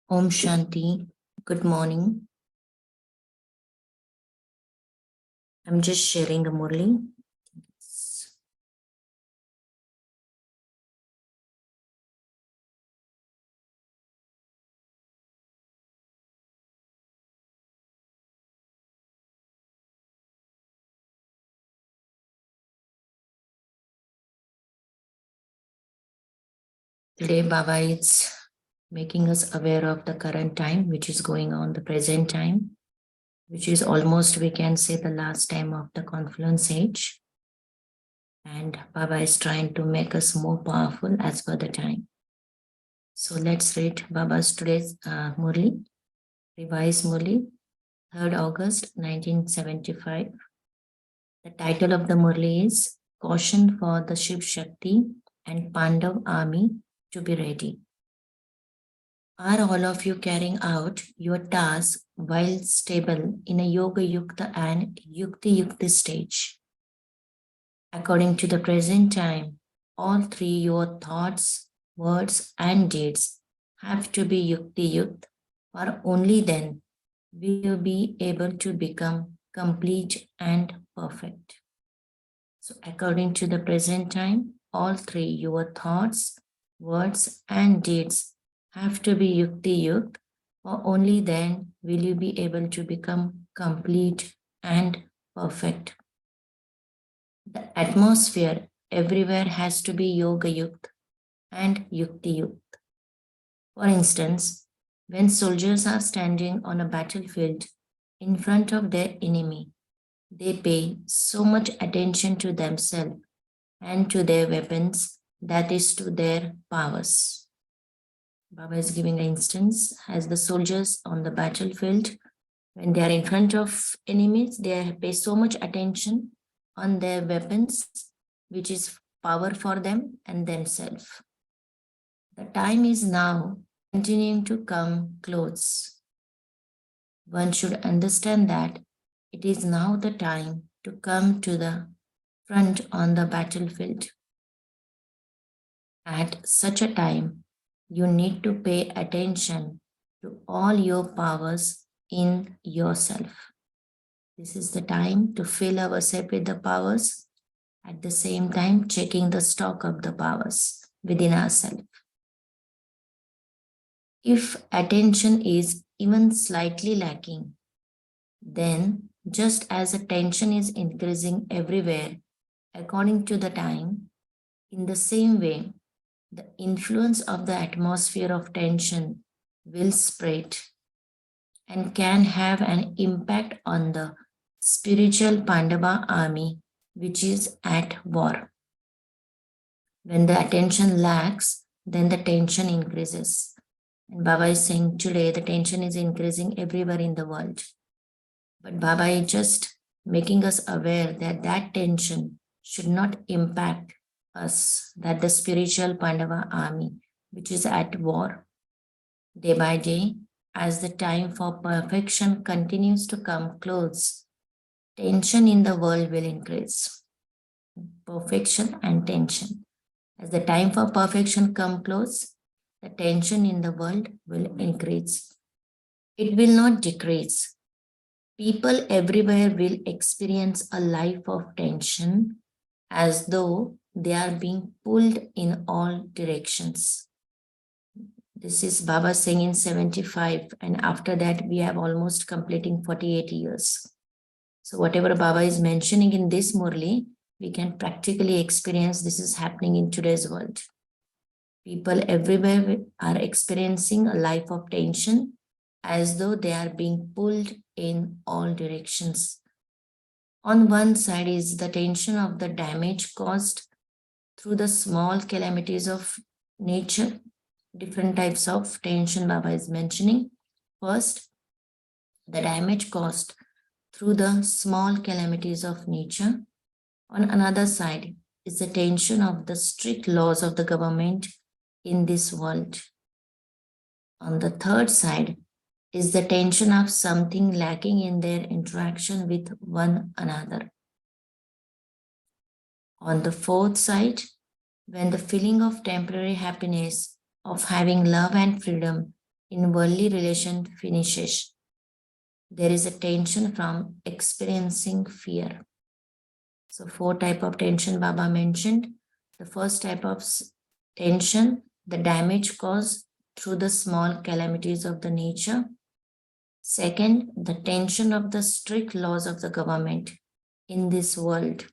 Om Shanti. Good morning. I'm just sharing a Murli. Today, Baba is making us aware of the current time, which is going on, the present time, which is almost, we can say, the last time of the confluence age. And Baba is trying to make us more powerful as per the time. So let's read Baba's today's Murli, revised Murli, 3rd August 1975. The title of the Murli is Caution for the Shiv Shakti and Pandav army to be ready. Are all of you carrying out your task while stable in a Yoga Yukta and Yukti Yukti stage? According to the present time, all three your thoughts, words, and deeds have to be Yukti Yukt, for only then will you be able to become complete and perfect. So according to the present time, all three your thoughts, words, and deeds have to be Yukti Yukt, or only then will you be able to become complete and perfect. The atmosphere everywhere has to be Yoga Yukt and Yukti Yukt. For instance, when soldiers are standing on a battlefield in front of their enemy, they pay so much attention to themselves and to their weapons, that is to their powers. Baba is giving an instance as the soldiers on the battlefield, when they are in front of enemies, they pay so much attention on their weapons, which is power for them and themselves. The time is now continuing to come close. One should understand that it is now the time to come to the front on the battlefield. At such a time, you need to pay attention to all your powers in yourself. This is the time to fill ourselves with the powers, at the same time checking the stock of the powers within ourselves. If attention is even slightly lacking, then just as attention is increasing everywhere according to the time, in the same way, the influence of the atmosphere of tension will spread and can have an impact on the spiritual Pandava army, which is at war. When the attention lacks, then the tension increases. And Baba is saying today the tension is increasing everywhere in the world. But Baba is just making us aware that that tension should not impact us, that the spiritual Pandava army, which is at war, day by day, as the time for perfection continues to come close, tension in the world will increase. Perfection and tension. As the time for perfection come close, the tension in the world will increase. It will not decrease. People everywhere will experience a life of tension as though they are being pulled in all directions. This is Baba saying in 75, and after that we have almost completing 48 years. So whatever Baba is mentioning in this Murli, we can practically experience this is happening in today's world. People everywhere are experiencing a life of tension as though they are being pulled in all directions. On one side is the tension of the damage caused through the small calamities of nature. Different types of tension Baba is mentioning. First, the damage caused through the small calamities of nature. On another side is the tension of the strict laws of the government in this world. On the third side is the tension of something lacking in their interaction with one another. On the fourth side, when the feeling of temporary happiness of having love and freedom in worldly relation finishes. There is a tension from experiencing fear. So 4 type of tension Baba mentioned. The first type of tension, the damage caused through the small calamities of the nature. Second, the tension of the strict laws of the government in this world.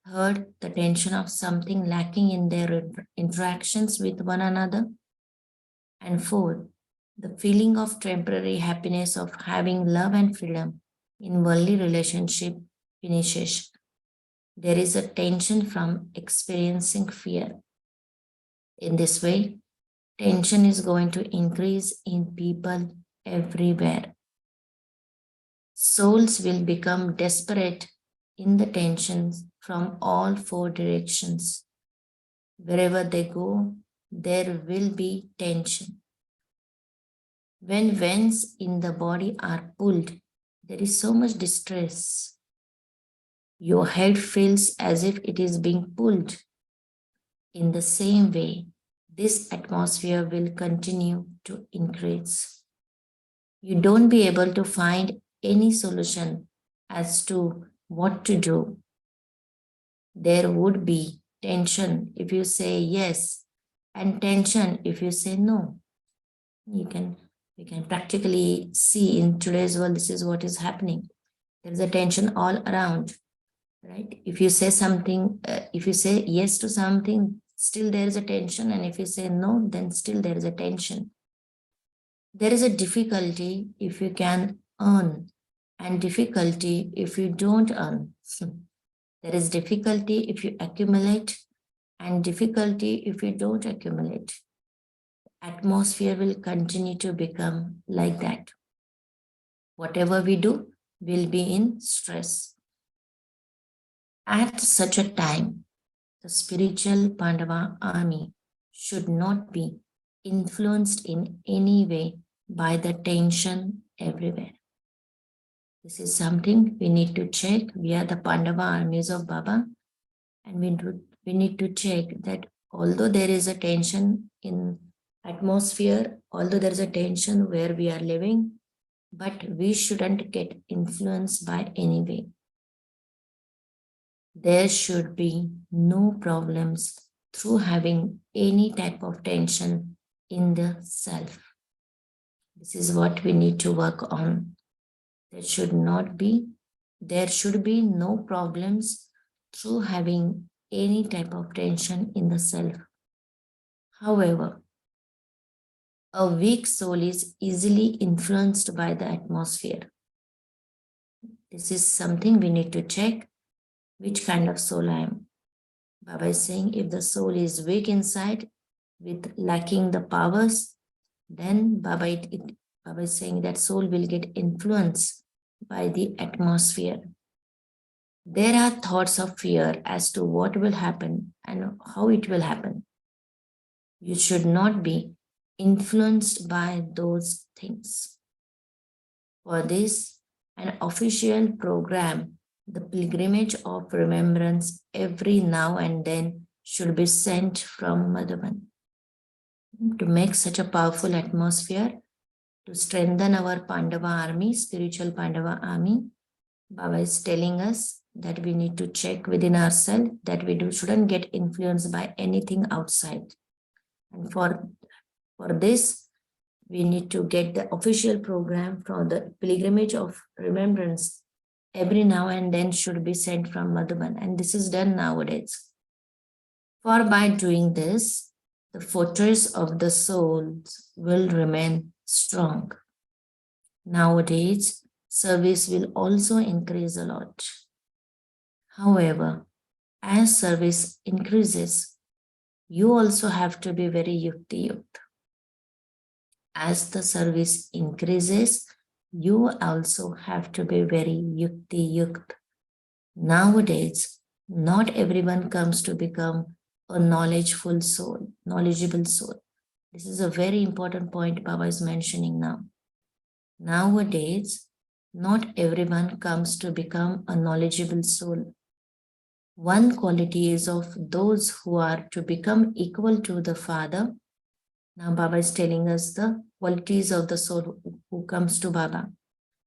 Third, the tension of something lacking in their interactions with one another. And fourth, the feeling of temporary happiness of having love and freedom in worldly relationship finishes. There is a tension from experiencing fear. In this way, tension is going to increase in people everywhere. Souls will become desperate in the tensions from all 4 directions. Wherever they go, there will be tension. When veins in the body are pulled, there is so much distress. Your head feels as if it is being pulled. In the same way, this atmosphere will continue to increase. You don't be able to find any solution as to what to do. There would be tension if you say yes, and tension if you say no. We can practically see in today's world, this is what is happening. There is a tension all around, right? If you say something, if you say yes to something, still there is a tension, and if you say no, then still there is a tension. There is a difficulty if you can earn, and difficulty if you don't earn. There is difficulty if you accumulate, and difficulty if you don't accumulate. Atmosphere will continue to become like that. Whatever we do will be in stress. At such a time, the spiritual Pandava army should not be influenced in any way by the tension everywhere. This is something we need to check. We are the Pandava armies of Baba, and we need to check that although there is a tension in atmosphere, although there is a tension where we are living, but we shouldn't get influenced by any way. There should be no problems through having any type of tension in the self. This is what we need to work on. There should be no problems through having any type of tension in the self. However, a weak soul is easily influenced by the atmosphere. This is something we need to check, which kind of soul I am. Baba is saying if the soul is weak inside with lacking the powers, then Baba is saying that soul will get influenced by the atmosphere. There are thoughts of fear as to what will happen and how it will happen. You should not be influenced by those things. For this, an official program, the pilgrimage of remembrance every now and then should be sent from Madhuban. To make such a powerful atmosphere, to strengthen our Pandava army, spiritual Pandava army, Baba is telling us that we need to check within ourselves that we shouldn't get influenced by anything outside. And for this, we need to get the official program from the pilgrimage of remembrance every now and then should be sent from Madhuban. And this is done nowadays. For by doing this, the fortress of the souls will remain strong. Nowadays, service will also increase a lot. However, as service increases, you also have to be very yukti-yukt. As the service increases, you also have to be very yukti-yukt. Nowadays, not everyone comes to become a knowledgeable soul. This is a very important point Baba is mentioning now. Nowadays, not everyone comes to become a knowledgeable soul. One quality is of those who are to become equal to the Father. Now Baba is telling us the qualities of the soul who comes to Baba.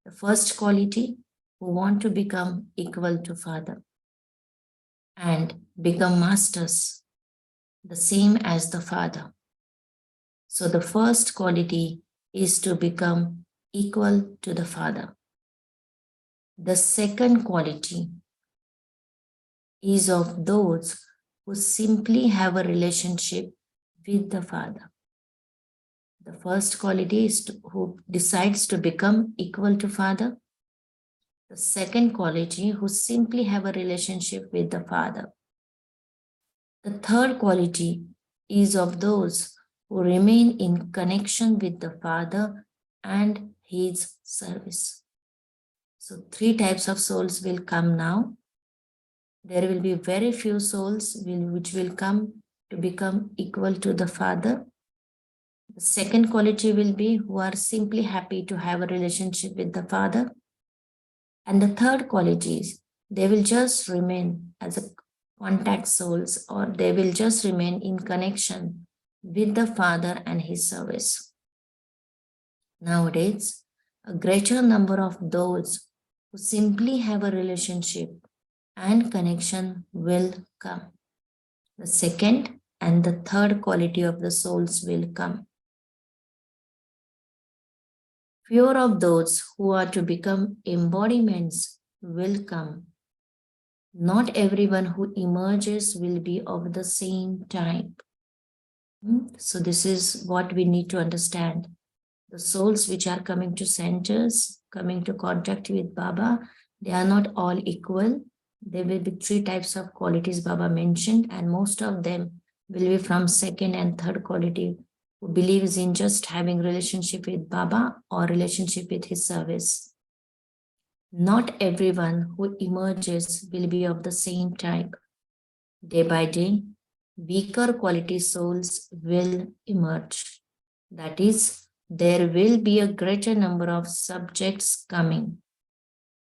The first quality, who want to become equal to Father and become masters, the same as the Father. So the first quality is to become equal to the Father. The second quality is of those who simply have a relationship with the Father. The first quality is who decides to become equal to Father. The second quality, who simply have a relationship with the Father. The third quality is of those who remain in connection with the Father and His service. So 3 types of souls will come now. There will be very few souls which will come to become equal to the Father. The second quality will be who are simply happy to have a relationship with the Father. And the third quality is they will just remain as a contact souls, or they will just remain in connection with the Father and His service. Nowadays, a greater number of those who simply have a relationship and connection will come. The second and the third quality of the souls will come. Fewer of those who are to become embodiments will come. Not everyone who emerges will be of the same type. So this is what we need to understand. The souls which are coming to centers, coming to contact with Baba, they are not all equal. There will be 3 types of qualities Baba mentioned, and most of them will be from second and third quality, who believes in just having relationship with Baba or relationship with his service. Not everyone who emerges will be of the same type. Day by day, weaker quality souls will emerge. That is, there will be a greater number of subjects coming.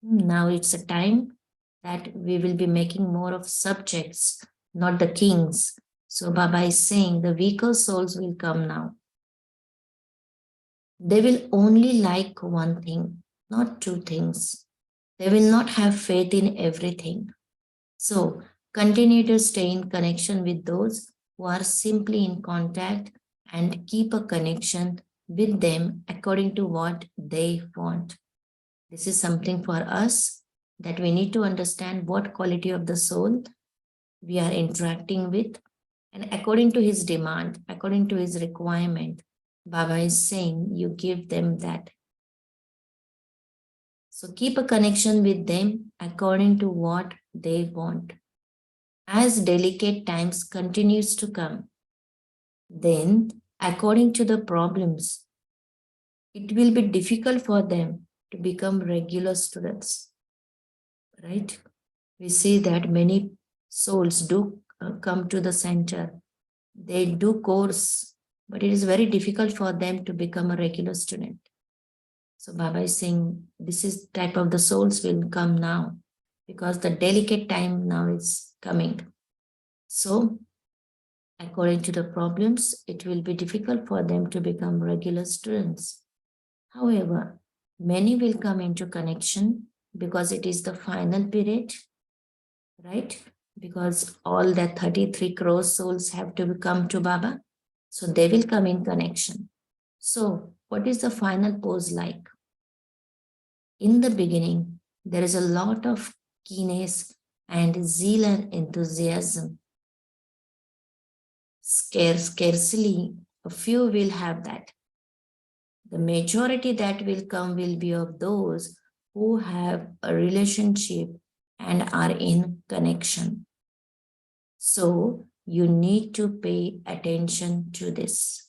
Now it's a time that we will be making more of subjects, not the kings. So Baba is saying the weaker souls will come now. They will only like one thing, not 2 things. They will not have faith in everything. So continue to stay in connection with those who are simply in contact and keep a connection with them according to what they want. This is something for us that we need to understand what quality of the soul we are interacting with, and according to his demand, according to his requirement, Baba is saying you give them that. So keep a connection with them according to what they want. As delicate times continues to come, then according to the problems, it will be difficult for them to become regular students, right? We see that many souls do come to the center. They do course, but it is very difficult for them to become a regular student. So Baba is saying this is type of the souls will come now, because the delicate time now is coming. So according to the problems, it will be difficult for them to become regular students. However, many will come into connection because it is the final period, right? Because all the 33 crore souls have to come to Baba. So they will come in connection. So what is the final pose like? In the beginning, there is a lot of keenness and zeal and enthusiasm. Scarcely a few will have that. The majority that will come will be of those who have a relationship and are in connection. So you need to pay attention to this.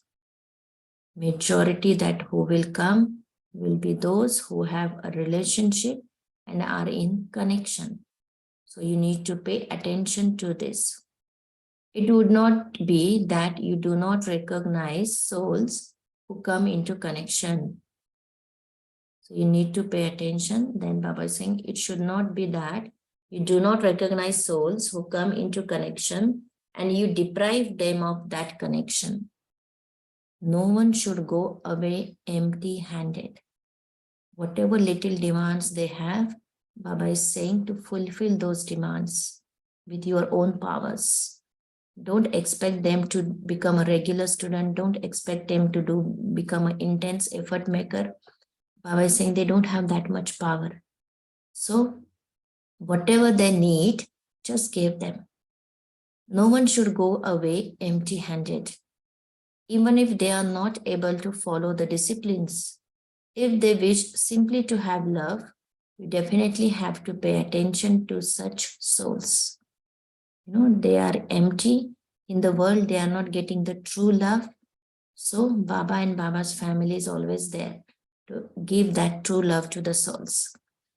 Majority that who will come will be those who have a relationship and are in connection. So you need to pay attention to this. It would not be that you do not recognize souls who come into connection. So you need to pay attention. Then Baba is saying it should not be that you do not recognize souls who come into connection and you deprive them of that connection. no one should go away empty-handed. Whatever little demands they have, Baba is saying to fulfill those demands with your own powers. Don't expect them to become a regular student. Don't expect them to become an intense effort maker. Baba is saying they don't have that much power. So whatever they need, just give them. No one should go away empty-handed. Even if they are not able to follow the disciplines, if they wish simply to have love, you definitely have to pay attention to such souls. They are empty in the world, they are not getting the true love. So Baba and Baba's family is always there to give that true love to the souls.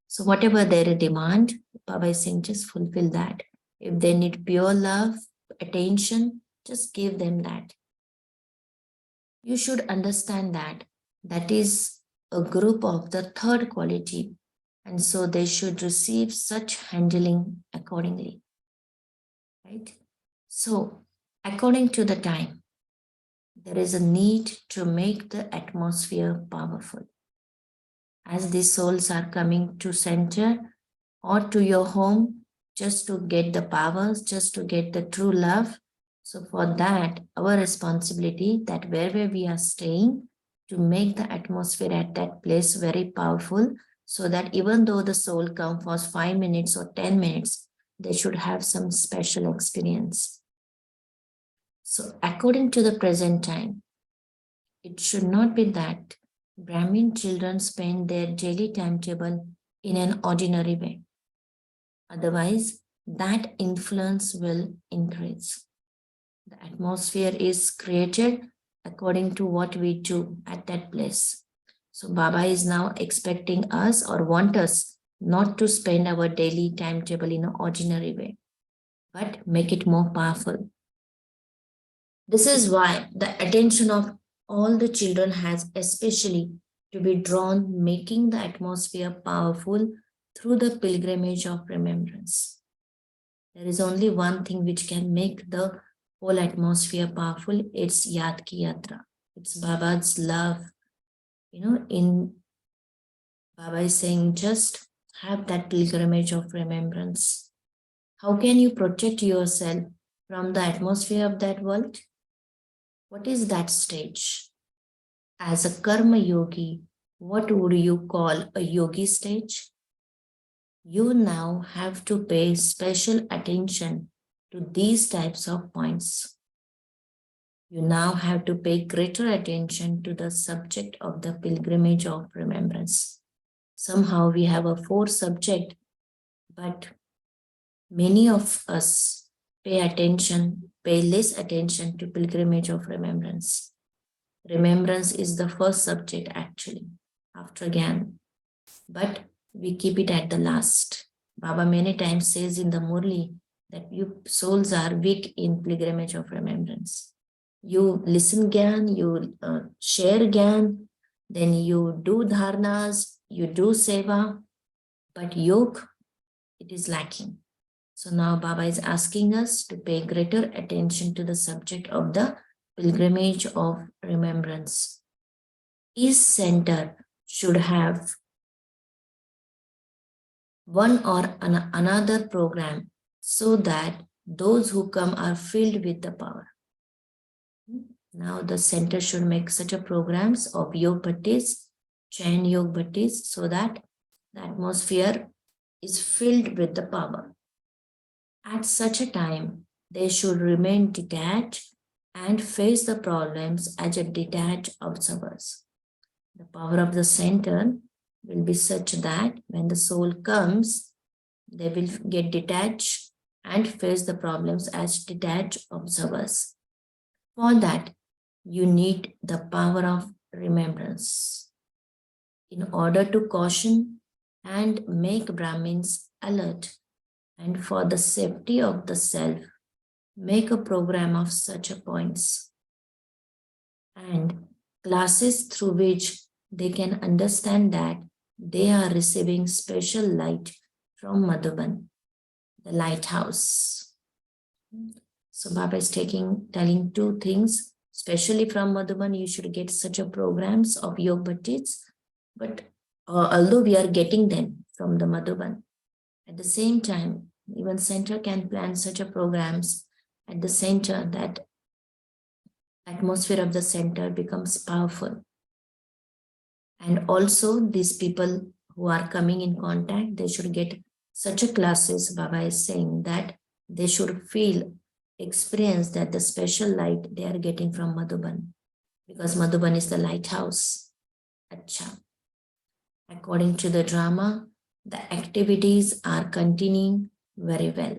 So whatever their demand, Baba is saying just fulfill that. If they need pure love, attention, just give them that. You should understand that that is a group of the third quality, and so they should receive such handling accordingly. Right? So, according to the time, there is a need to make the atmosphere powerful. As these souls are coming to center or to your home just to get the powers, just to get the true love. So for that, our responsibility that wherever we are staying, to make the atmosphere at that place very powerful, so that even though the soul comes for 5 minutes or 10 minutes, they should have some special experience. So according to the present time, it should not be that Brahmin children spend their daily timetable in an ordinary way. Otherwise, that influence will increase. The atmosphere is created according to what we do at that place. So Baba is now expecting us or want us not to spend our daily timetable in an ordinary way, but make it more powerful. This is why the attention of all the children has especially to be drawn, making the atmosphere powerful through the pilgrimage of remembrance. There is only one thing which can make the whole atmosphere powerful. It's Yad Ki Yatra. It's Baba's love. In Baba is saying just have that pilgrimage of remembrance. How can you protect yourself from the atmosphere of that world? What is that stage? As a karma yogi, what would you call a yogi stage? You now have to pay special attention to these types of points. You now have to pay greater attention to the subject of the pilgrimage of remembrance. Somehow we have a 4 subject, but many of us pay less attention to pilgrimage of remembrance. Remembrance is the first subject actually, after Gyan. But we keep it at the last. Baba many times says in the Murli that you souls are weak in pilgrimage of remembrance. You listen Gyan, you share Gyan, then you do dharnas, you do seva, but yoga, it is lacking. So now Baba is asking us to pay greater attention to the subject of the pilgrimage of remembrance. Each center should have one or another program so that those who come are filled with the power. Now the center should make such a programs of yoga bhattis, chain yoga bhattis, so that the atmosphere is filled with the power. At such a time, they should remain detached and face the problems as a detached observers. The power of the center will be such that when the soul comes, they will get detached and face the problems as detached observers. For that, you need the power of remembrance. In order to caution and make Brahmins alert, and for the safety of the self, make a program of such a points and classes through which they can understand that they are receiving special light from Madhuban, the lighthouse. So Baba is telling 2 things Especially from Madhuban, you should get such a programs of Yog Bhattis. But although we are getting them from the Madhuban, at the same time, even center can plan such a programs at the center that atmosphere of the center becomes powerful. And also these people who are coming in contact, they should get such a classes. Baba is saying that they should feel, experience that the special light they are getting from Madhuban, because Madhuban is the lighthouse. Acha. According to the drama, the activities are continuing very well.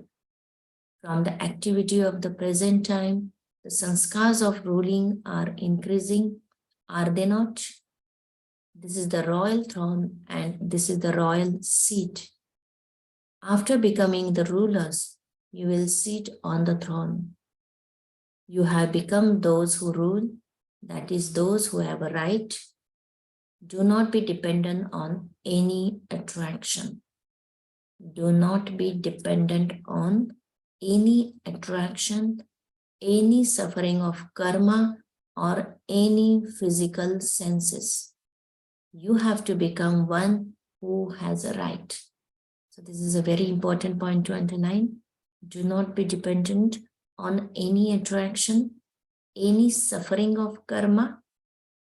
From the activity of the present time, the sanskars of ruling are increasing, are they not? This is the royal throne and this is the royal seat. After becoming the rulers, you will sit on the throne. You have become those who rule, that is, those who have a right. Do not be dependent on any attraction. Do not be dependent on any attraction, any suffering of karma, or any physical senses. You have to become one who has a right. So this is a very important point to underline. Do not be dependent on any attraction, any suffering of karma,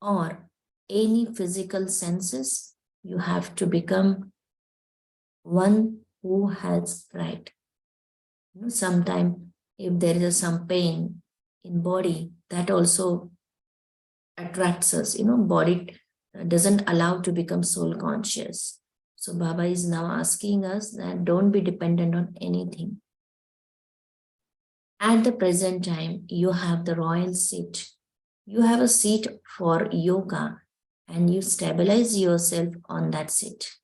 or any physical senses. You have to become one who has right. Sometimes if there is some pain in body, that also attracts us. Body doesn't allow to become soul conscious. So Baba is now asking us that don't be dependent on anything. At the present time, you have the royal seat. You have a seat for yoga and you stabilize yourself on that seat.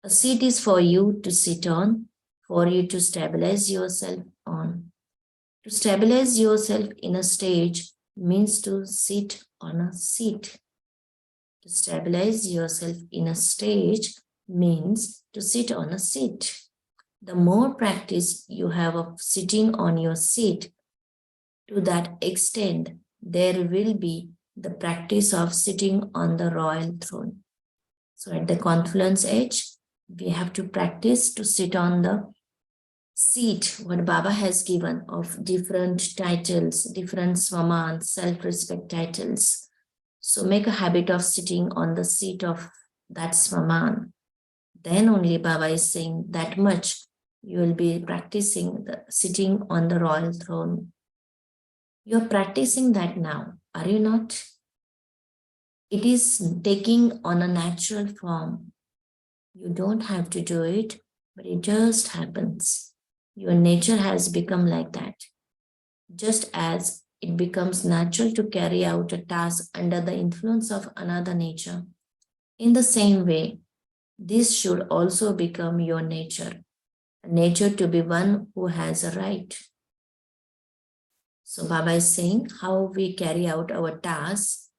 A seat is for you to sit on, for you to stabilize yourself on. To stabilize yourself in a stage means to sit on a seat. To stabilize yourself in a stage means to sit on a seat. The more practice you have of sitting on your seat, to that extent, there will be the practice of sitting on the royal throne. So at the confluence edge, we have to practice to sit on the seat, what Baba has given of different titles, different swaman, self-respect titles. So make a habit of sitting on the seat of that swaman. Then only Baba is saying that much you will be practicing the sitting on the royal throne. You're practicing that now, are you not? It is taking on a natural form. You don't have to do it, but it just happens. Your nature has become like that. Just as it becomes natural to carry out a task under the influence of another nature, in the same way, this should also become your nature, a nature to be one who has a right. So Baba is saying how we carry out our tasks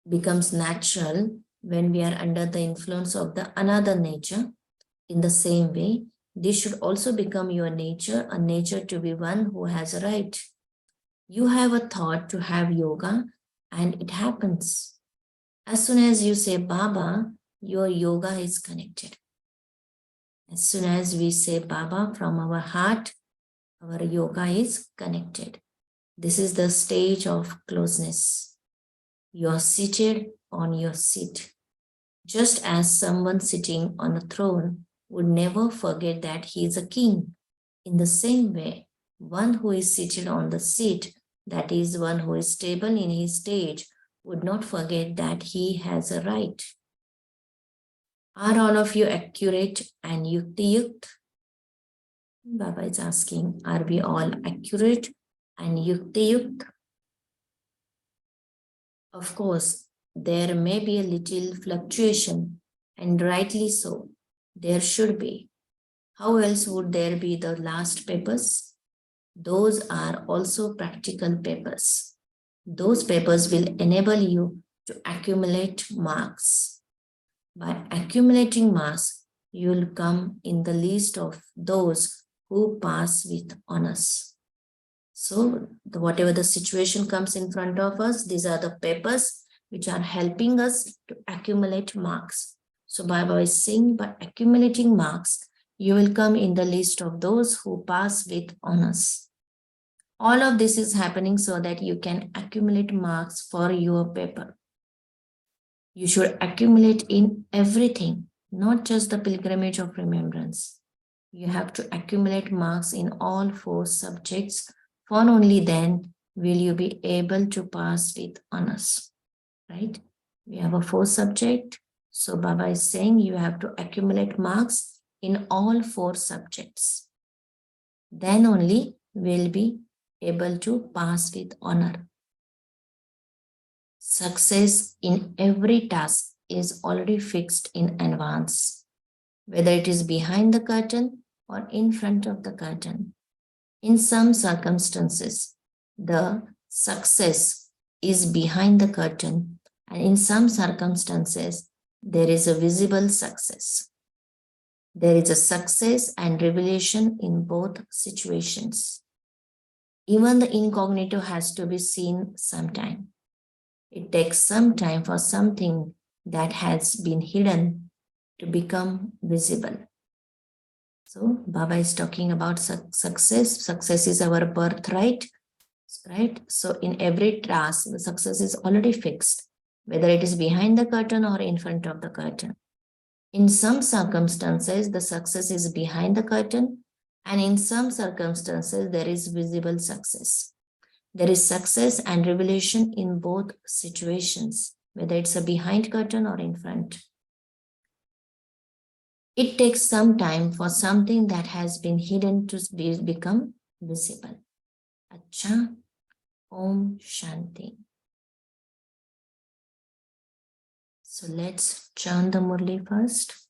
becomes natural when we are under the influence of the another nature. In the same way, this should also become your nature, a nature to be one who has a right. You have a thought to have yoga and it happens. As soon as you say Baba, your yoga is connected. As soon as we say Baba from our heart, our yoga is connected. This is the stage of closeness. You are seated on your seat. Just as someone sitting on a throne would never forget that he is a king. In the same way, one who is seated on the seat, that is, one who is stable in his stage, would not forget that he has a right. Are all of you accurate and yukti-yukt? Baba is asking, are we all accurate and yukti-yukt? Of course, there may be a little fluctuation, and rightly so. There should be. How else would there be the last papers? Those are also practical papers. Those papers will enable you to accumulate marks. By accumulating marks, you will come in the list of those who pass with honors. So whatever the situation comes in front of us, these are the papers which are helping us to accumulate marks. So Baba is saying, by accumulating marks, you will come in the list of those who pass with honors. All of this is happening so that you can accumulate marks for your paper. You should accumulate in everything, not just the pilgrimage of remembrance. You have to accumulate marks in all 4 subjects, for only then will you be able to pass with honors, right? We have a 4 subject. So Baba is saying you have to accumulate marks in all 4 subjects. Then only will be able to pass with honor. Success in every task is already fixed in advance, whether it is behind the curtain or in front of the curtain. In some circumstances, the success is behind the curtain, and in some circumstances, there is a visible success. There is a success and revelation in both situations. Even the incognito has to be seen sometime. It takes some time for something that has been hidden to become visible. So Baba is talking about success. Success is our birthright, right? So in every task, the success is already fixed, whether it is behind the curtain or in front of the curtain. In some circumstances, the success is behind the curtain, and in some circumstances, there is visible success. There is success and revelation in both situations, whether it's a behind curtain or in front. It takes some time for something that has been hidden to become visible. Acha, Om Shanti. So let's chant the Murli first.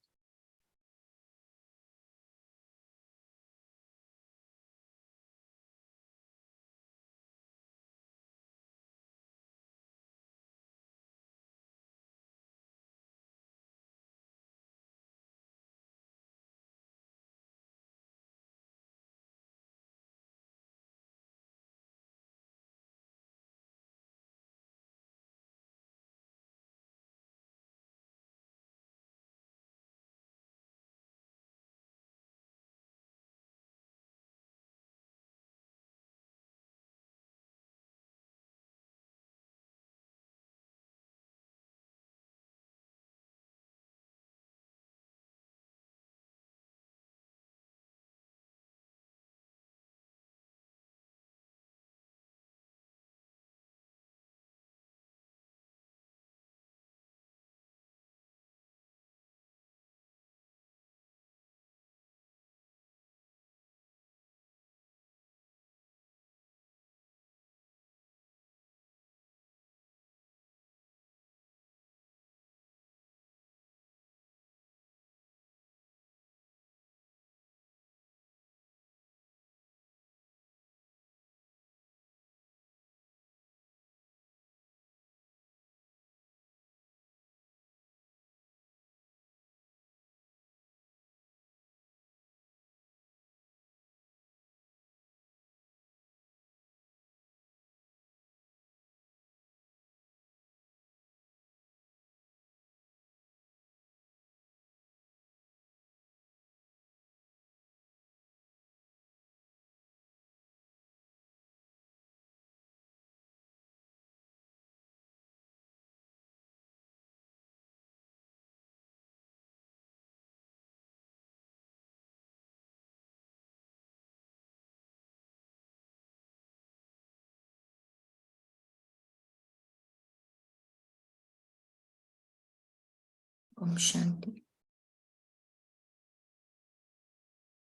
Om Shanti.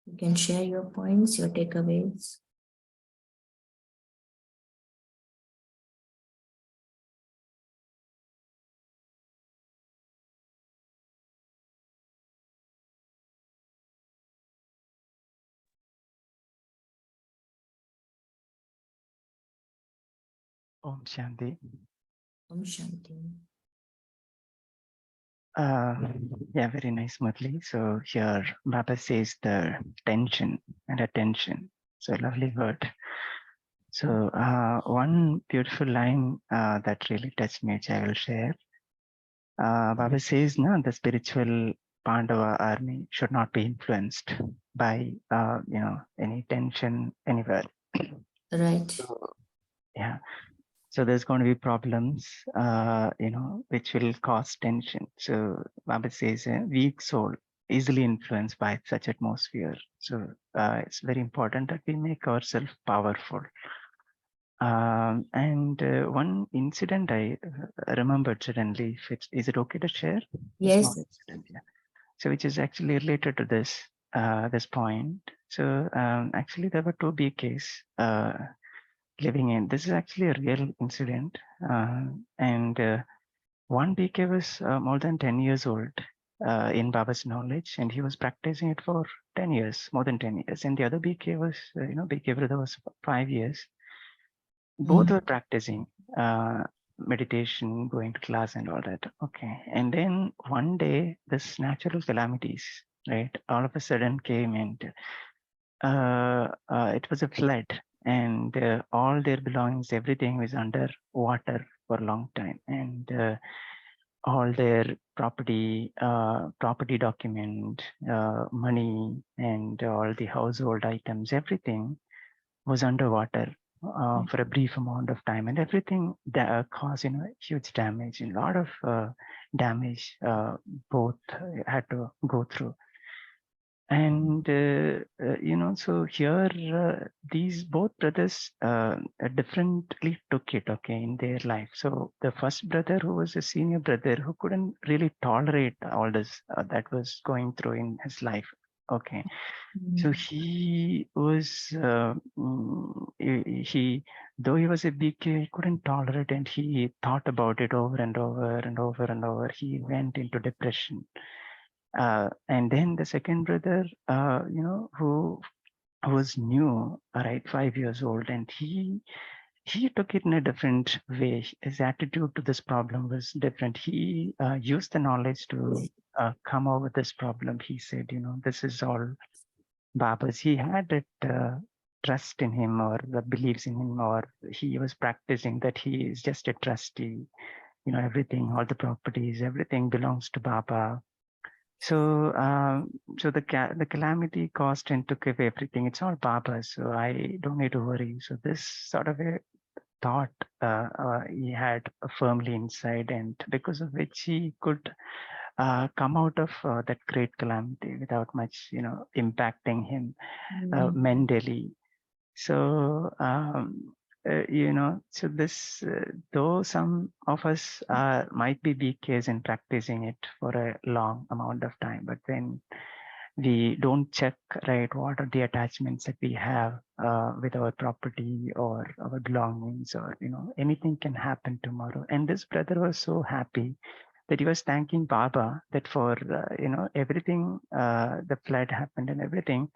You can share your points, your takeaways. Om Shanti. Om Shanti. Yeah, very nice, Murli. So here Baba says the tension and attention. So lovely word. So one beautiful line that really touched me, which I will share. Baba says, no, the spiritual Pandava army should not be influenced by, any tension anywhere. Right. So, yeah. So there's going to be problems, which will cause tension. So Baba says, a weak soul easily influenced by such atmosphere. So it's very important that we make ourselves powerful. And one incident I remembered suddenly, is it okay to share? A small Yes. incident, yeah. So which is actually related to this point. So actually there were two BKs living in. This is actually a real incident, and one BK was more than 10 years old in Baba's knowledge, and he was practicing it for 10 years, more than 10 years. And the other BK was, BK brother was 5 years. Both were practicing meditation, going to class and all that. Okay. And then one day, this natural calamities, right, all of a sudden came, and it was a flood, and all their belongings, everything was under water for a long time. And all their property document, money, and all the household items, everything was underwater for a brief amount of time, and everything that caused huge damage, and a lot of damage both had to go through. And so here these both brothers differently took it, okay, in their life. So the first brother, who was a senior brother, who couldn't really tolerate all this that was going through in his life, okay. So he was he though he was a BK, he couldn't tolerate, and he thought about it over and over and over and over. He went into depression. And then the second brother, who was new, right, 5 years old, and he took it in a different way. His attitude to this problem was different. He used the knowledge to come over this problem. He said, this is all Baba's. He had that trust in him, or the beliefs in him, or he was practicing that he is just a trustee. Everything, all the properties, everything belongs to Baba. So, so the calamity caused and took away everything. It's all Baba, so I don't need to worry. So this sort of a thought he had firmly inside, and because of which he could come out of that great calamity without much, impacting him mentally. So, so this, though some of us might be BKs in practicing it for a long amount of time, but when we don't check, right, what are the attachments that we have with our property or our belongings, or, anything can happen tomorrow. And this brother was so happy that he was thanking Baba that for, everything, the flood happened and everything.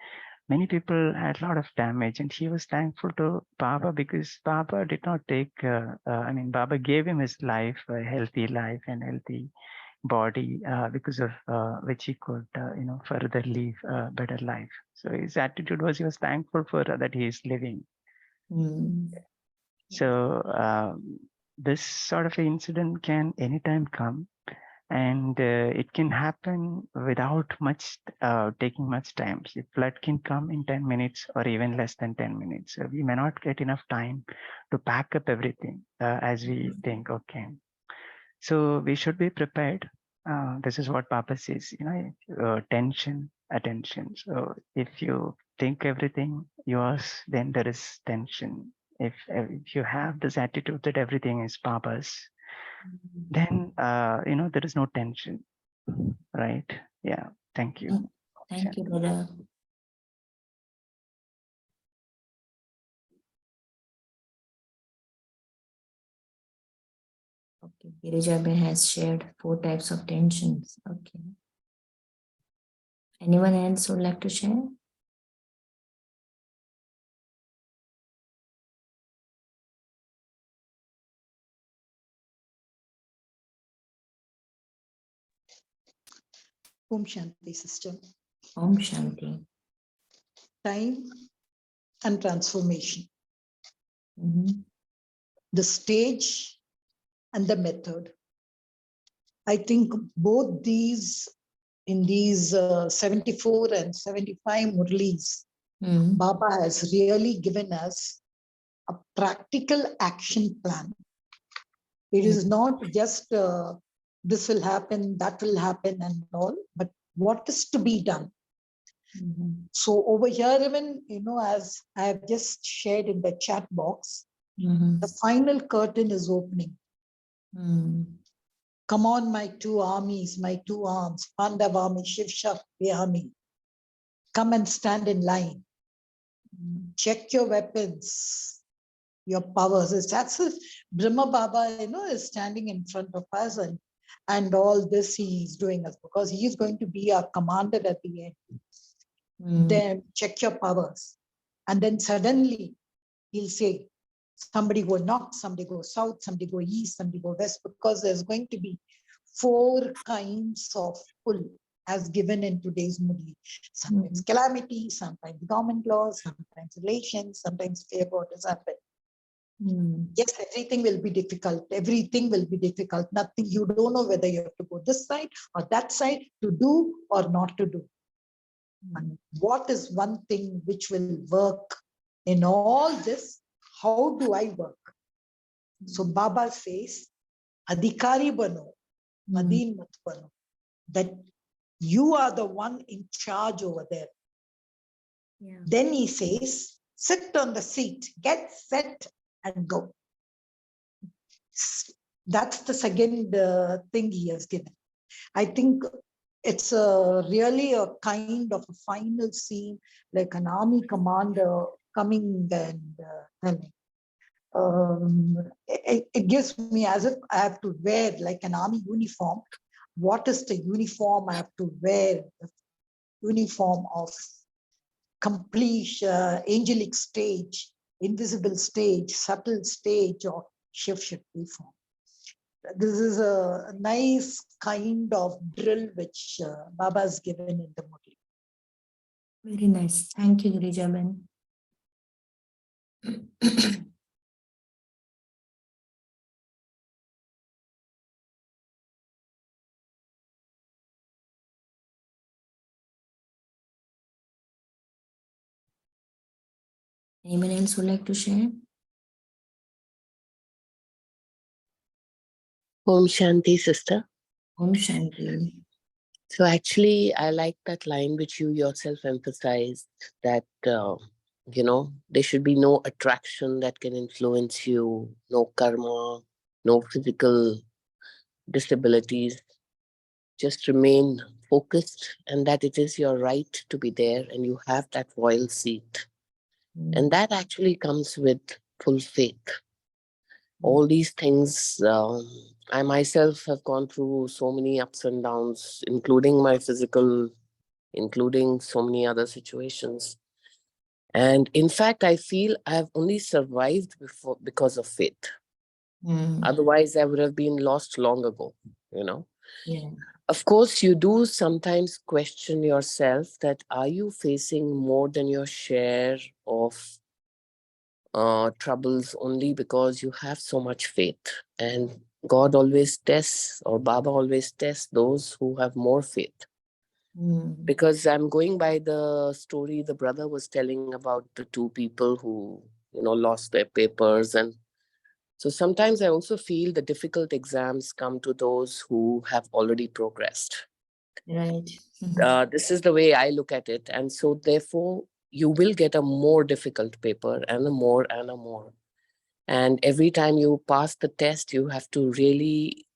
Many people had a lot of damage, and he was thankful to Baba because Baba did not take, Baba gave him his life, a healthy life and healthy body, because of which he could, further live a better life. So his attitude was he was thankful for that he is living. So this sort of incident can anytime come, and it can happen without much taking much time. The flood can come in 10 minutes or even less than 10 minutes. So we may not get enough time to pack up everything as we think, okay. So we should be prepared. This is what Papa says, tension, attention. So if you think everything yours, then there is tension. If you have this attitude that everything is Papa's, then there is no tension, right? Yeah. Thank you. Thank you, brother. Okay, Girijaben has shared 4 types of tensions. Okay. Anyone else would like to share? Om Shanti, sister. Om Shanti. Time and transformation. the stage and the method. I think both these, in these 74 and 75 Murlis, Baba has really given us a practical action plan. It is not just this will happen, that will happen and all, but what is to be done. So over here, even, as I have just shared in the chat box, the final curtain is opening. Come on, my two armies, my two arms, Pandava army, Shiv Shakti army. Come and stand in line. Check your weapons, your powers. It's as if Brahma Baba, is standing in front of us, and all this he is doing us, because he is going to be our commander at the end. Then check your powers. And then suddenly he'll say, somebody go north, somebody go south, somebody go east, somebody go west, because there's going to be 4 kinds of pull as given in today's Murli. Sometimes calamity, sometimes government laws, sometimes relations, sometimes fear what has happened. Yes, everything will be difficult. Everything will be difficult. Nothing, you don't know whether you have to go this side or that side to do or not to do. And what is one thing which will work in all this? How do I work? So Baba says, Adhikari bano, Adin mat bano. That you are the one in charge over there. Then he says, sit on the seat, get set and go. That's the second thing he has given. I think it's really a kind of a final scene, like an army commander coming and telling. It gives me as if I have to wear like an army uniform. What is the uniform I have to wear? The uniform of complete angelic stage, invisible stage, subtle stage, or Shiv Shakti form. This is a nice kind of drill which Baba has given in the Murli. Very nice. Thank you, Girijaben. Anyone else would like to share? Om Shanti, sister. Om Shanti. So actually, I like that line which you yourself emphasized, that, there should be no attraction that can influence you, no karma, no physical disabilities. Just remain focused, and that it is your right to be there and you have that royal seat. And that actually comes with full faith. All these things, I myself have gone through so many ups and downs, including my physical, including so many other situations. And in fact, I feel I've only survived because of faith. Otherwise, I would have been lost long ago, Yeah. Of course, you do sometimes question yourself that are you facing more than your share of troubles only because you have so much faith. And God always tests, or Baba always tests those who have more faith. Because I'm going by the story the brother was telling about the 2 people who, lost their papers. And so sometimes I also feel the difficult exams come to those who have already progressed. Right. This is the way I look at it. And so therefore, you will get a more difficult paper and a more and a more. And every time you pass the test, you have to really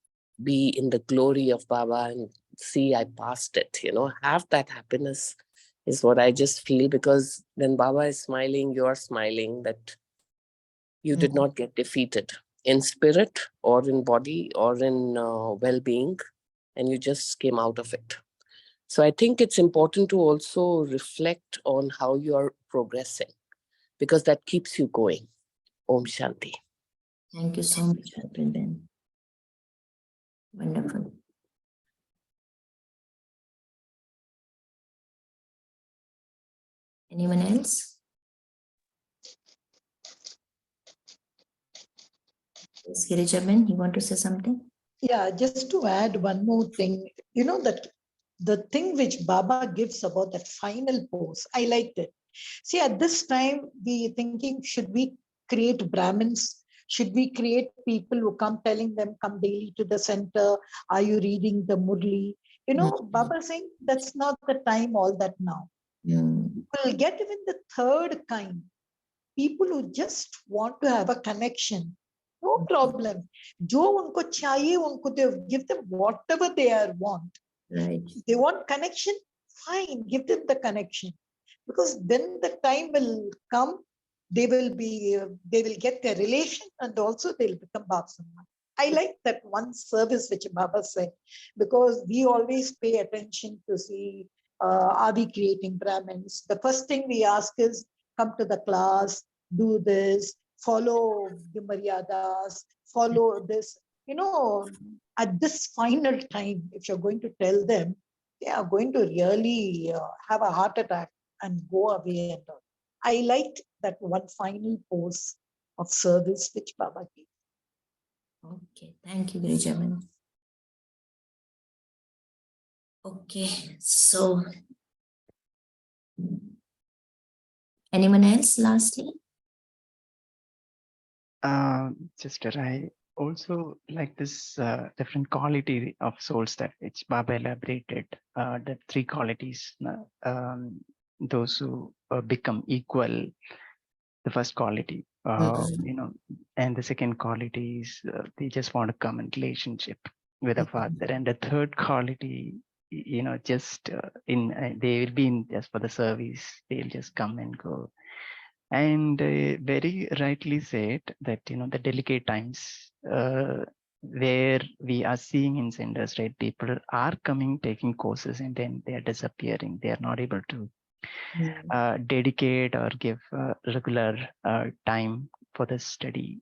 be in the glory of Baba and see, I passed it, have that happiness is what I just feel, because then Baba is smiling, you're smiling, that you did not get defeated in spirit or in body or in well-being, and you just came out of it. So I think it's important to also reflect on how you are progressing, because that keeps you going. Om Shanti. Thank you so much, Ben. Wonderful. Anyone else? Yes, Girijaben, you want to say something? Yeah, just to add one more thing, that the thing which Baba gives about that final pose, I liked it. See, at this time, we thinking, should we create Brahmins? Should we create people who come telling them, come daily to the center? Are you reading the Murli? Baba saying, that's not the time, all that now. We'll get even the third kind, people who just want to have a connection. No problem. Jo unko chahiye, unko they give them whatever they are want. Right. They want connection, fine, give them the connection. Because then the time will come, they will get their relation and also they'll become Bapsama. I like that one service which Baba said, because we always pay attention to see, are we creating Brahmins? The first thing we ask is, come to the class, do this, follow the Maryadas, follow this. At this final time, if you're going to tell them, they are going to really have a heart attack and go away and all. I liked that one final pose of service which Baba gave. Okay, thank you, Girijaben. Okay, so anyone else lastly? Sister, I also like this different quality of souls that which Baba elaborated. The three qualities. Those who become equal. The first quality, and the second quality is they just want to come in relationship with a father, and the third quality, just they will be in just for the service. They'll just come and go. And very rightly said that the delicate times where we are seeing in centers, right? People are coming, taking courses, and then they are disappearing. They are not able to dedicate or give regular time for the study.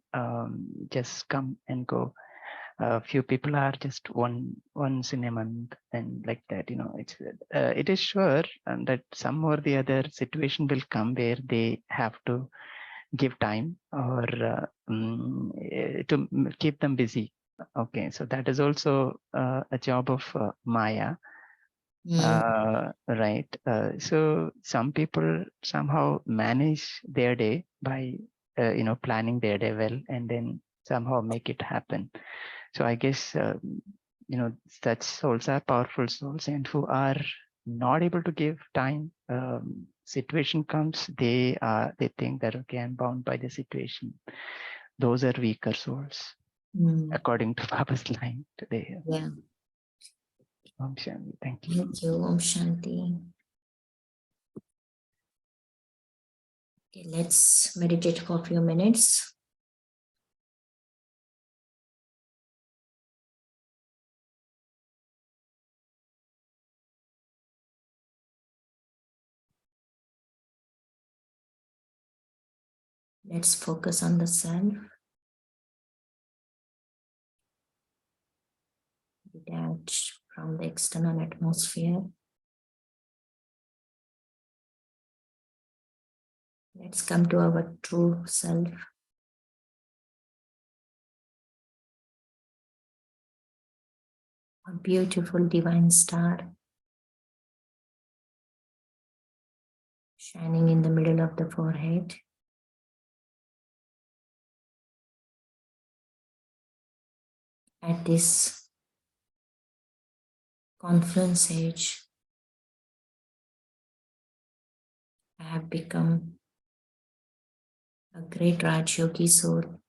Just come and go. A few people are just once in a month and like that. It is sure that some or the other situation will come where they have to give time or to keep them busy. Okay, so that is also a job of Maya. Right. So some people somehow manage their day by, planning their day well and then somehow make it happen. So I guess, such souls are powerful souls, and who are not able to give time. Situation comes, they think that, okay, I'm bound by the situation. Those are weaker souls, according to Baba's line today. Yeah. Om Shanti. Thank you. Thank you, Om Shanti. Okay, let's meditate for a few minutes. Let's focus on the self. Detach from the external atmosphere. Let's come to our true self. A beautiful divine star shining in the middle of the forehead. At this confluence age, I have become a great Rajyogi soul.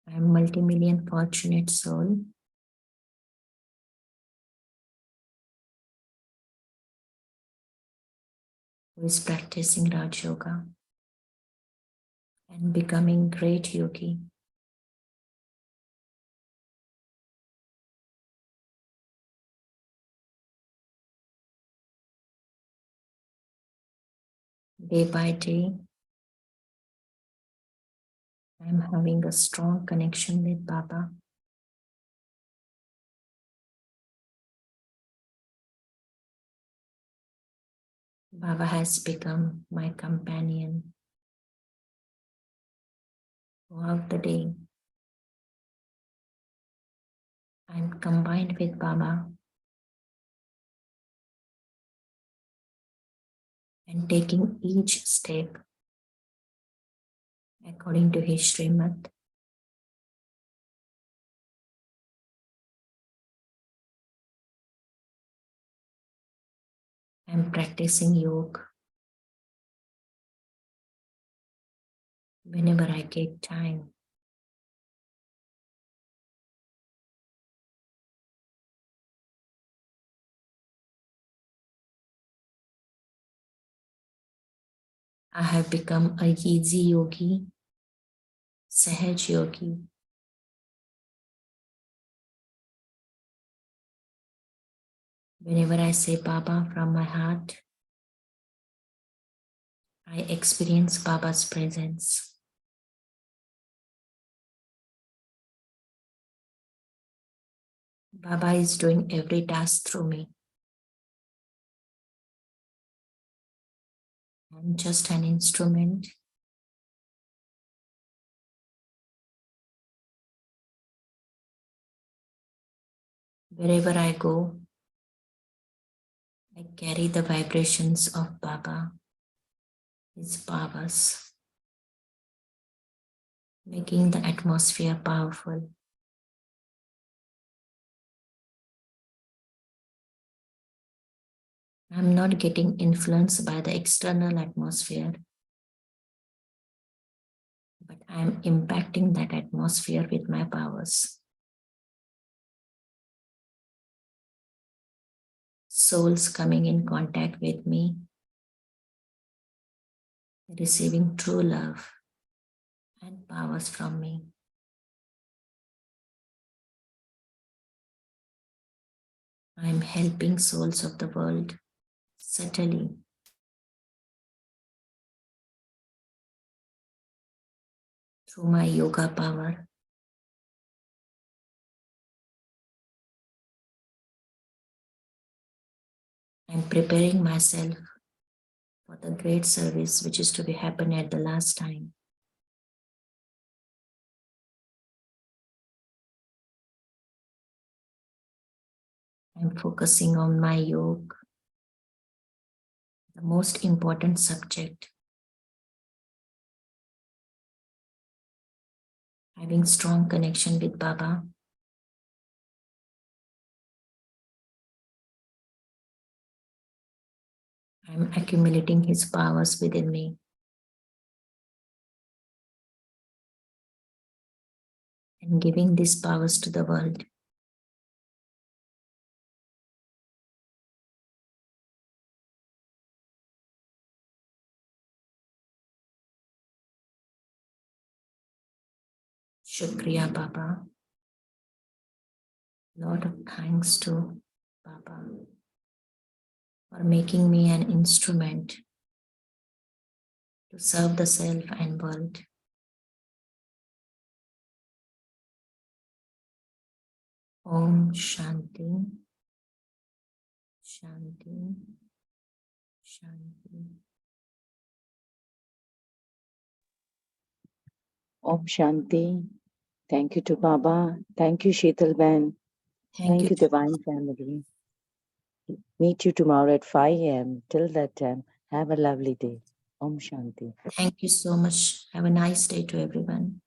I am a multi-million fortunate soul. Who is practicing Raj Yoga and becoming great yogi. Day by day, I am having a strong connection with Baba. Baba has become my companion, throughout the day. I'm combined with Baba and taking each step according to his Srimad. I'm practicing yoga whenever I get time. I have become a easy yogi, Sahaj yogi. Whenever I say Baba from my heart, I experience Baba's presence. Baba is doing every task through me. I'm just an instrument. Wherever I go, I carry the vibrations of Baba, his powers, making the atmosphere powerful. I'm not getting influenced by the external atmosphere, but I'm impacting that atmosphere with my powers. Souls coming in contact with me, receiving true love and powers from me. I'm helping souls of the world subtly. Through my yoga power. I'm preparing myself for the great service which is to be happening at the last time. I'm focusing on my yoga, the most important subject. Having strong connection with Baba. I'm accumulating his powers within me. And giving these powers to the world. Shukriya Baba. Lot of thanks to Baba for making me an instrument to serve the self and world. Om Shanti, Shanti, Shanti. Om Shanti. Thank you to Baba. Thank you, Sheetal Ben. Thank you, Divine Family. Meet you tomorrow at 5 a.m. Till that time, have a lovely day. Om Shanti. Thank you so much. Have a nice day to everyone.